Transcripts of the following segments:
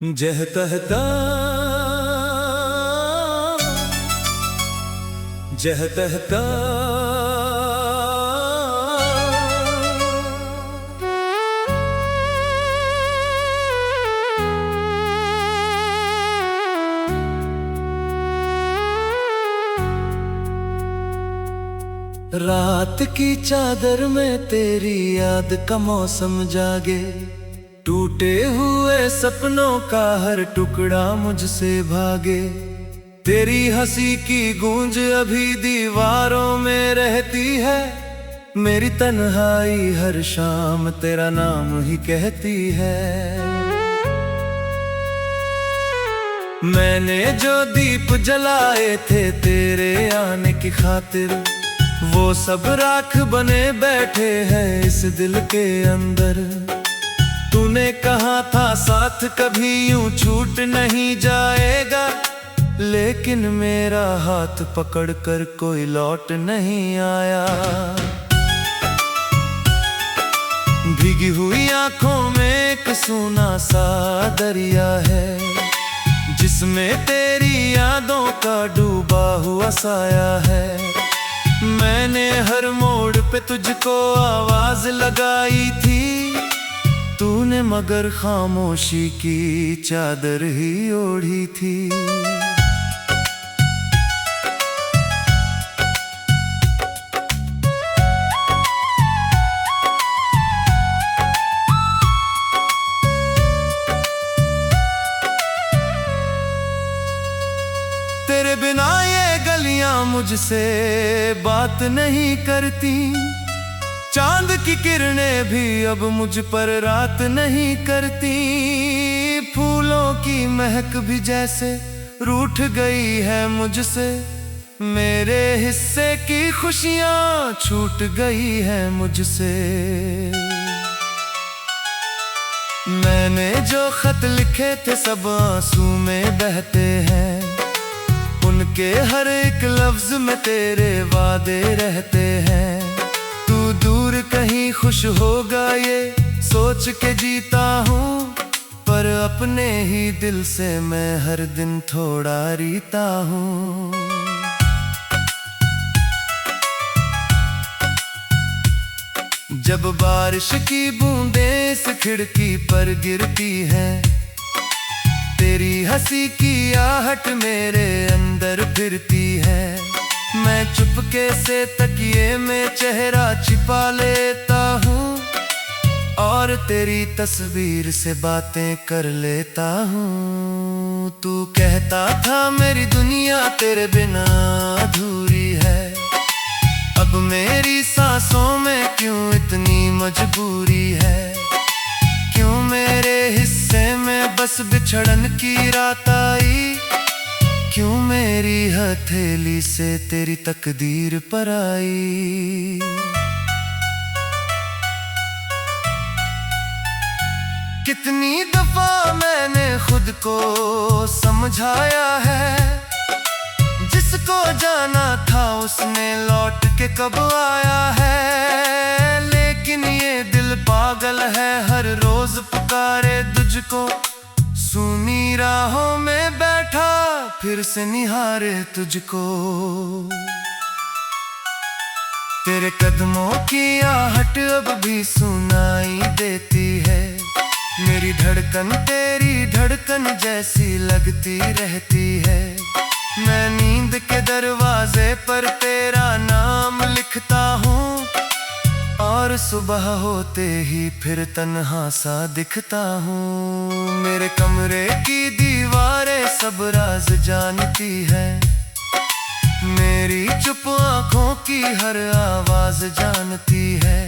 जह कहता जह कहता रात की चादर में तेरी याद का मौसम जागे, टूटे हुए सपनों का हर टुकड़ा मुझसे भागे। तेरी हंसी की गूंज अभी दीवारों में रहती है, मेरी तन्हाई हर शाम तेरा नाम ही कहती है। मैंने जो दीप जलाए थे तेरे आने की खातिर, वो सब राख बने बैठे हैं इस दिल के अंदर। तूने कहा था साथ कभी यूं छूट नहीं जाएगा, लेकिन मेरा हाथ पकड़कर कोई लौट नहीं आया। भीगी हुई आंखों में एक सूना सा दरिया है, जिसमें तेरी यादों का डूबा हुआ साया है। मैंने हर मोड़ पे तुझको आवाज लगाई थी, तूने मगर खामोशी की चादर ही ओढ़ी थी। तेरे बिना ये गलियां मुझसे बात नहीं करती, चांद की किरणें भी अब मुझ पर रात नहीं करती। फूलों की महक भी जैसे रूठ गई है मुझसे, मेरे हिस्से की खुशियां छूट गई है मुझसे। मैंने जो खत लिखे थे सब आंसू में बहते हैं, उनके हर एक लफ्ज में तेरे वादे रहते हैं। तू दूर कहीं खुश होगा ये सोच के जीता हूँ, पर अपने ही दिल से मैं हर दिन थोड़ा रीता हूँ। जब बारिश की बूंदें इस खिड़की पर गिरती हैं, तेरी हंसी की आहट मेरे अंदर फिरती है। मैं चुपके से तकिए में चेहरा छिपा लेता हूँ, और तेरी तस्वीर से बातें कर लेता हूँ। तू कहता था मेरी दुनिया तेरे बिना अधूरी है, अब मेरी सांसों में क्यों इतनी मजबूरी है। क्यों मेरे हिस्से में बस बिछड़न की रात आई, क्यों मेरी हथेली से तेरी तकदीर पर आई। कितनी दफा मैंने खुद को समझाया है, जिसको जाना था उसने लौट के कब आया है। लेकिन ये दिल पागल है, हर रोज पुकारे तुझको, सूनी राहों में बैठा फिर से निहारे तुझको। तेरे कदमों की आहट अब भी सुनाई देती है, मेरी धड़कन तेरी धड़कन जैसी लगती रहती है। मैं नींद के दरवाजे पर तेरा नाम लिखता हूँ, और सुबह होते ही फिर तन्हा सा दिखता हूँ। मेरे कमरे की दीवारें सब राज जानती है, मेरी चुप आंखों की हर आवाज जानती है।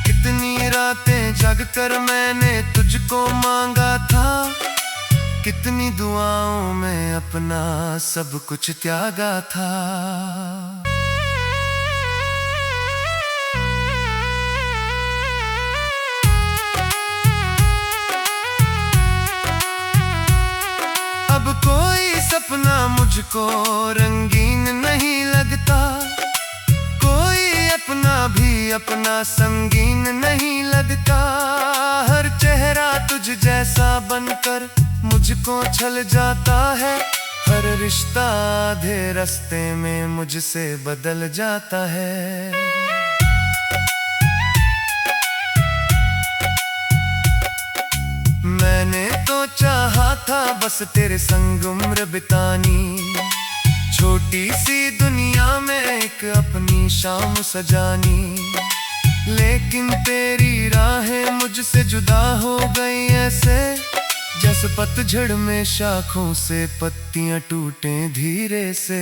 कितनी रातें जगकर मैंने तुझको मांगा था, कितनी दुआओं में अपना सब कुछ त्यागा था। अब कोई सपना मुझको रंगीन नहीं लगता, कोई अपना भी अपना संगीन नहीं लगता। हर चेहरे चेहरा तुझ जैसा बनकर मुझको छल जाता है। हर रिश्ता आधे रास्ते में मुझसे बदल जाता है। मैंने तो चाहा था बस तेरे संग उम्र बितानी, छोटी सी दुनिया में एक अपनी शाम सजानी। लेकिन तेरी राहें मुझसे जुदा हो गई ऐसे, जैसे पतझड़ में शाखों से पत्तियां टूटे धीरे से।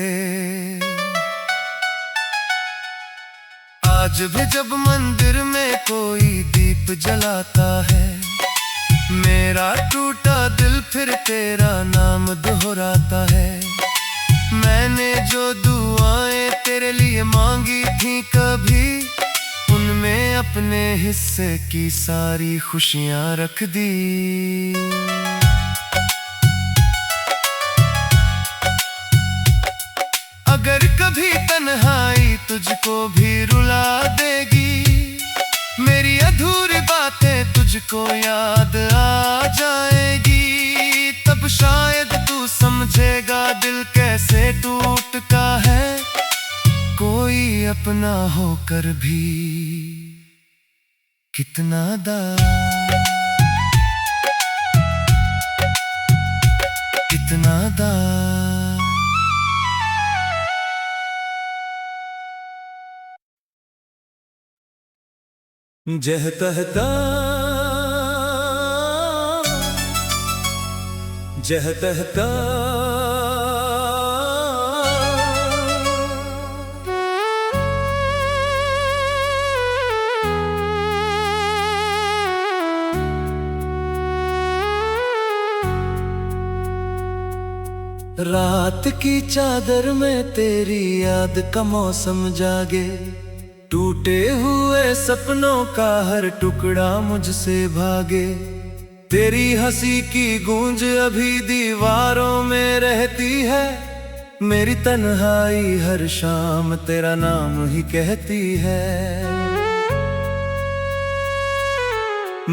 आज भी जब मंदिर में कोई दीप जलाता है, मेरा टूटा दिल फिर तेरा नाम दोहराता है। मैंने जो दुआएं तेरे लिए मांगी थी कभी, उनमें अपने हिस्से की सारी खुशियां रख दी। अगर कभी तन्हाई तुझको भी रुला देगी, मेरी अधूरी बातें तुझको याद आ जाएगी, तब शायद तू समझेगा दिल कैसे टूटता है कोई अपना होकर भी कितना कितना जह तहता जह तहता रात की चादर में तेरी याद का मौसम जागे, टूटे हुए सपनों का हर टुकड़ा मुझसे भागे। तेरी हंसी की गूंज अभी दीवारों में रहती है, मेरी तन्हाई हर शाम तेरा नाम ही कहती है।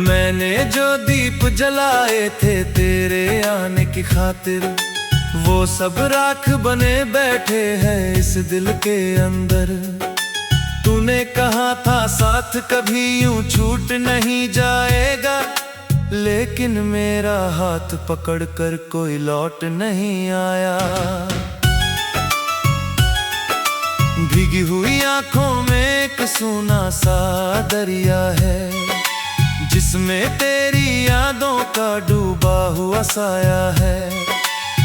मैंने जो दीप जलाए थे तेरे आने की खातिर, वो सब राख बने बैठे हैं इस दिल के अंदर। तूने कहा था साथ कभी यूं छूट नहीं जाएगा, लेकिन मेरा हाथ पकड़कर कोई लौट नहीं आया। भीगी हुई आंखों में एक सूना सा दरिया है, जिसमें तेरी यादों का डूबा हुआ साया है।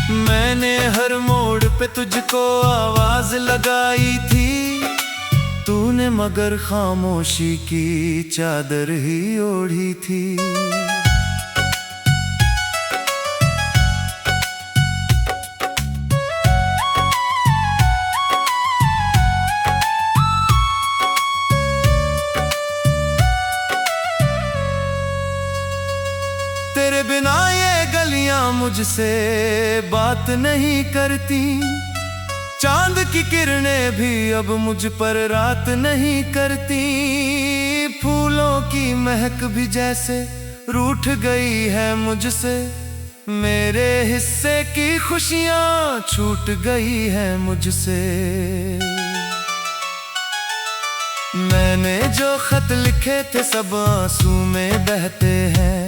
मैंने हर मोड़ पे तुझको आवाज लगाई थी, तूने मगर खामोशी की चादर ही ओढ़ी थी। तेरे बिना ये गलियां मुझसे बात नहीं करती, चांद की किरणें भी अब मुझ पर रात नहीं करती। फूलों की महक भी जैसे रूठ गई है मुझसे, मेरे हिस्से की खुशियां छूट गई है मुझसे। मैंने जो खत लिखे थे सब आंसू में बहते हैं,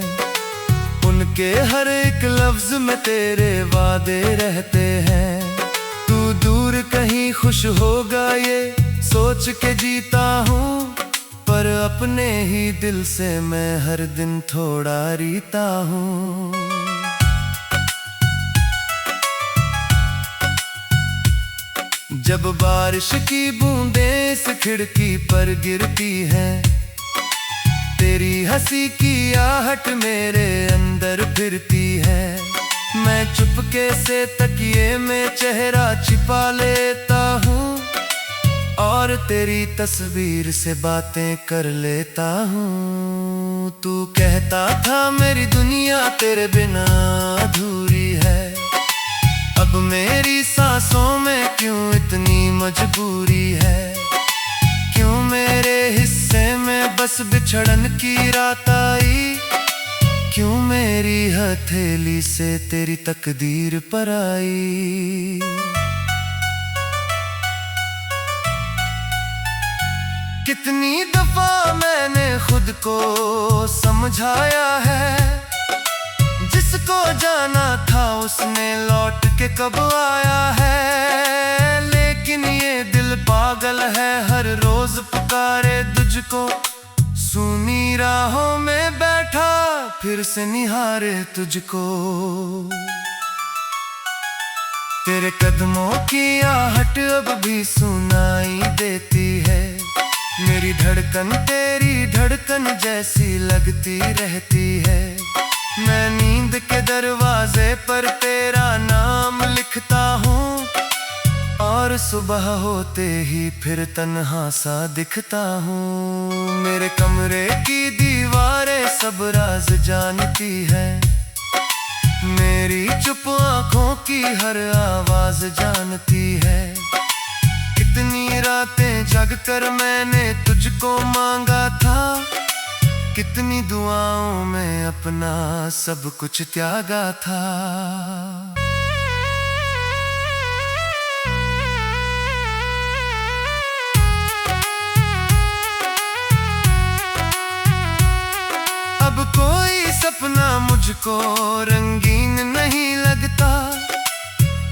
उनके हर एक लफ्ज में तेरे वादे रहते हैं। तू दूर कहीं खुश होगा ये सोच के जीता हूँ, पर अपने ही दिल से मैं हर दिन थोड़ा रीता हूँ। जब बारिश की बूंदें इस खिड़की पर गिरती हैं, तेरी हंसी की आहट मेरे अंदर फिरती है। मैं चुपके से तकिए में चेहरा छिपा लेता हूँ, और तेरी तस्वीर से बातें कर लेता हूँ। तू कहता था मेरी दुनिया तेरे बिना अधूरी है, अब मेरी सांसों में क्यों इतनी मजबूरी है। क्यों मेरे हिस्से में बस बिछड़न की रात आई, क्यों मेरी हथेली से तेरी तकदीर पर आई। कितनी दफा मैंने खुद को समझाया है, जिसको जाना था उसने लौट के कब आया है। लेकिन ये दिल पागल है, हर रोज पुकारे तुझको, सुनी राहों में बैठा फिर से निहारे तुझको। तेरे कदमों की आहट अब भी सुनाई देती है, मेरी धड़कन तेरी धड़कन जैसी लगती रहती है। मैं नींद के दरवाजे पर तेरा नाम लिखता हूँ, और सुबह होते ही फिर तन्हा सा दिखता हूँ। मेरे कमरे की दीवारें सब राज जानती है, मेरी चुप आंखों की हर आवाज जानती है। कितनी रातें जग कर मैंने तुझको मांगा था, कितनी दुआओं में अपना सब कुछ त्यागा था। अब कोई सपना मुझको रंगीन नहीं लगता,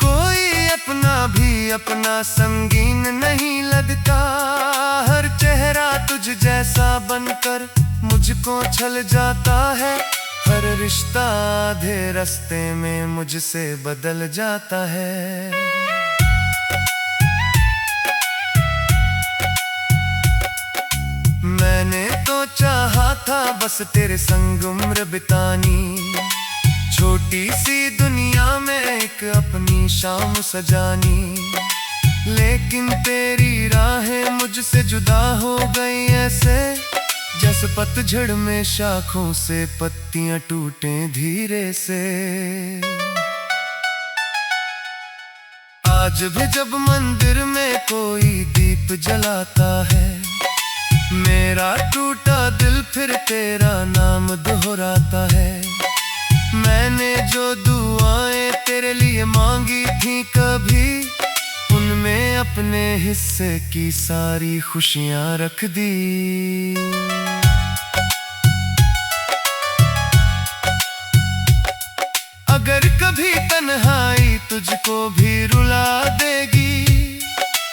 कोई अपना भी अपना संगीन नहीं लगता। हर चेहरा तुझ जैसा बनकर मुझको छल जाता है, हर रिश्ता आधे रास्ते में मुझसे बदल जाता है। मैंने तो चाहा था बस तेरे संग उम्र बितानी, छोटी सी दुनिया में एक अपनी शाम सजानी। लेकिन तेरी राहें मुझसे जुदा हो गई ऐसे, जैसे पतझड़ में शाखों से पत्तियां टूटे धीरे से। आज भी जब मंदिर में कोई दीप जलाता है, मेरा टूटा दिल फिर तेरा नाम दोहराता है। मैंने जो दुआएं तेरे लिए मांगी थी कभी, उनमें अपने हिस्से की सारी खुशियां रख दी। अगर कभी तन्हाई तुझको भी रुला देगी,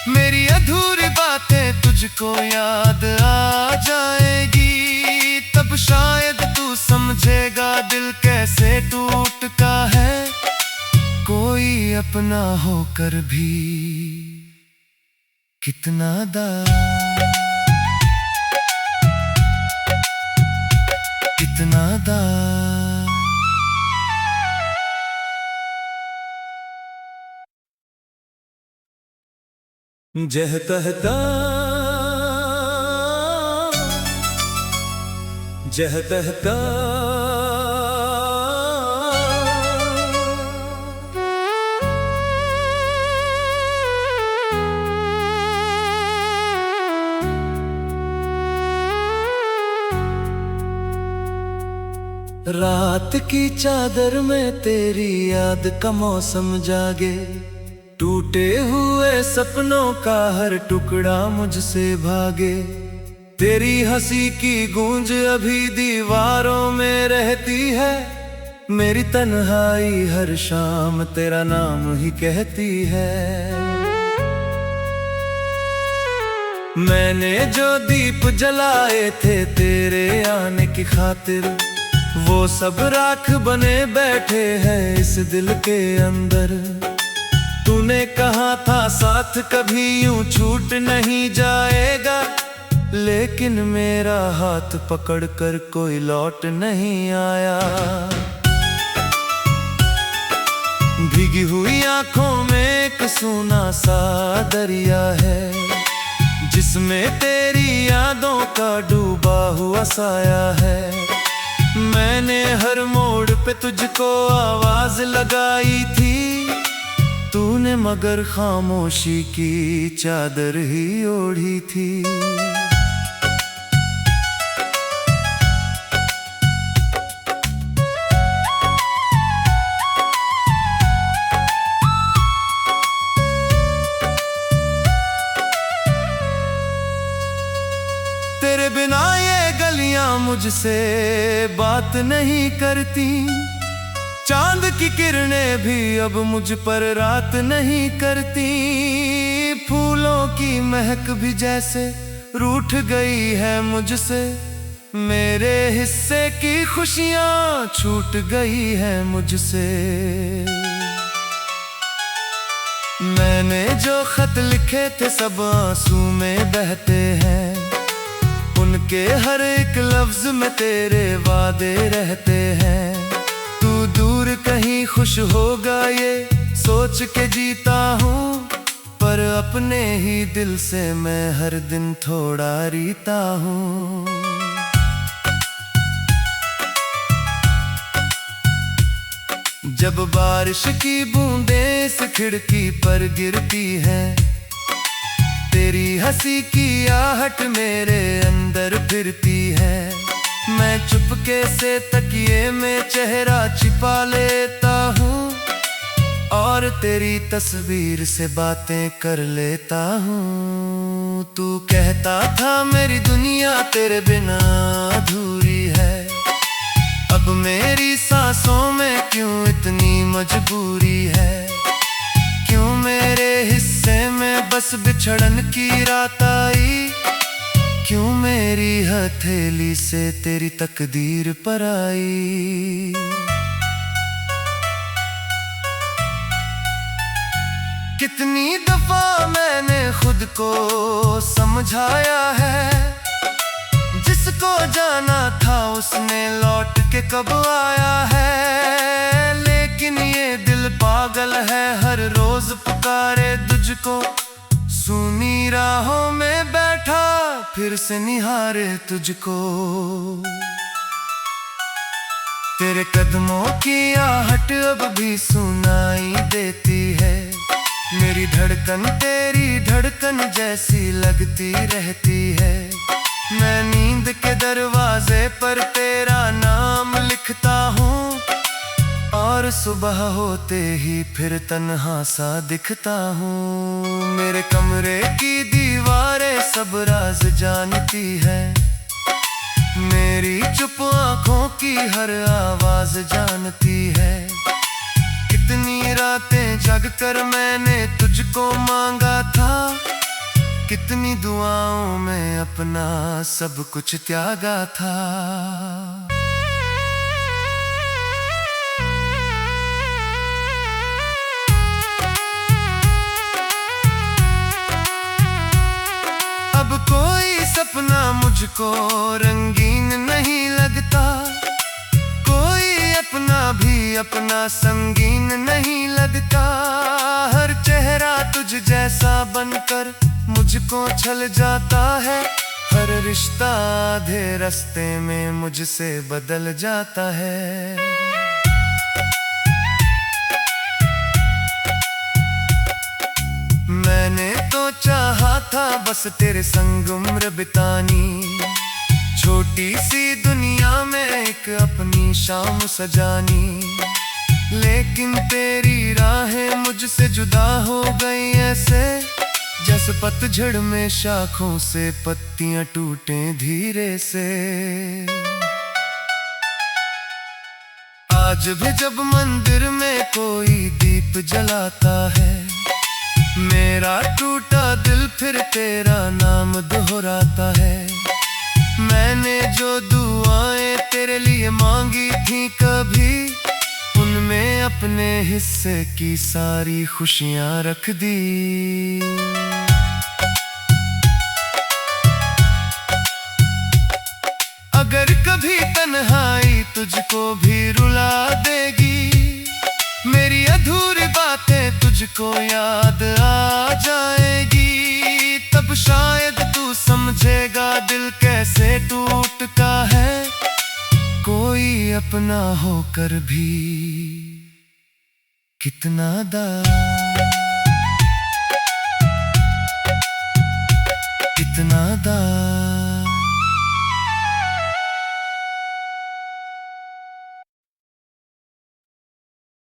मेरी अधूरी बातें तुझको याद आ जाएगी, तब शायद तू समझेगा दिल कैसे टूटता है, कोई अपना होकर भी कितना कितना जह कहता जह कहता रात की चादर में तेरी याद का मौसम जागे, टूटे हुए सपनों का हर टुकड़ा मुझसे भागे। तेरी हंसी की गूंज अभी दीवारों में रहती है, मेरी तन्हाई हर शाम तेरा नाम ही कहती है। मैंने जो दीप जलाए थे तेरे आने की खातिर, वो सब राख बने बैठे हैं इस दिल के अंदर। तूने कहा था साथ कभी यूं छूट नहीं जाएगा, लेकिन मेरा हाथ पकड़कर कोई लौट नहीं आया। भीगी हुई आंखों में एक सूना सा दरिया है, जिसमें तेरी यादों का डूबा हुआ साया है। मैंने हर मोड़ पे तुझको आवाज लगाई थी, तूने मगर खामोशी की चादर ही ओढ़ी थी। मुझसे बात नहीं करती। चांद की किरणें भी अब मुझ पर रात नहीं करती। फूलों की महक भी जैसे रूठ गई है मुझसे। मेरे हिस्से की खुशियां छूट गई है मुझसे। मैंने जो खत लिखे थे सब आंसू में बहते हैं। उनके हर एक लफ्ज में तेरे वादे रहते हैं। तू दूर कहीं खुश होगा ये सोच के जीता हूँ, पर अपने ही दिल से मैं हर दिन थोड़ा रीता हूँ। जब बारिश की बूंदें इस खिड़की पर गिरती हैं, तेरी हंसी की आहट मेरे अंदर फिरती है। मैं चुपके से तकिए में चेहरा छिपा लेता हूँ और तेरी तस्वीर से बातें कर लेता हूँ। तू कहता था मेरी दुनिया तेरे बिना अधूरी है। अब मेरी सांसों में क्यों इतनी मजबूरी है? क्यों मेरे हिस्से में बस बिछड़न की रात आई? क्यों मेरी हथेली से तेरी तकदीर पर आई? कितनी दफा मैंने खुद को समझाया है, जिसको जाना था उसने लौट के कब आया है। लेकिन ये दिल पागल है, हर रोज पुकारे तुझको। सूनी राहों में बैठा फिर से निहारे तुझको। तेरे कदमों की आहट अब भी सुनाई देती है। मेरी धड़कन तेरी धड़कन जैसी लगती रहती है। मैं नींद के दरवाजे पर तेरा नाम लिखता हूँ और सुबह होते ही फिर तन्हा सा दिखता हूँ। मेरे कमरे की दीवारें सब राज जानती है। मेरी चुप आंखों की हर आवाज जानती है। कितनी रातें जग कर मैंने तुझको मांगा था। कितनी दुआओं में अपना सब कुछ त्यागा था। अब कोई सपना मुझको रंगीन नहीं लगता। कोई अपना भी अपना संगीन नहीं लगता। हर चेहरा तुझ जैसा बनकर मुझको छल जाता है। हर रिश्ता आधे रास्ते में मुझसे बदल जाता है। मैंने तो चाहा था बस तेरे संग उम्र बितानी। छोटी सी दुनिया में एक अपनी शाम सजानी। लेकिन तेरी राहें मुझसे जुदा हो गई ऐसे, जैसे पतझड़ में शाखों से पत्तियां टूटे धीरे से। आज भी जब मंदिर में कोई दीप जलाता है, मेरा टूटा दिल फिर तेरा नाम दोहराता है। मैंने जो दुआएं तेरे लिए मांगी थी कभी, उनमें अपने हिस्से की सारी खुशियां रख दी। अगर कभी तन्हाई तुझको भी रुला देगी, मेरी अधूरी बातें तुझको याद आ जाएगी। तब शायद तू समझेगा दिल कैसे टूटता है, कोई अपना होकर भी कितना कितना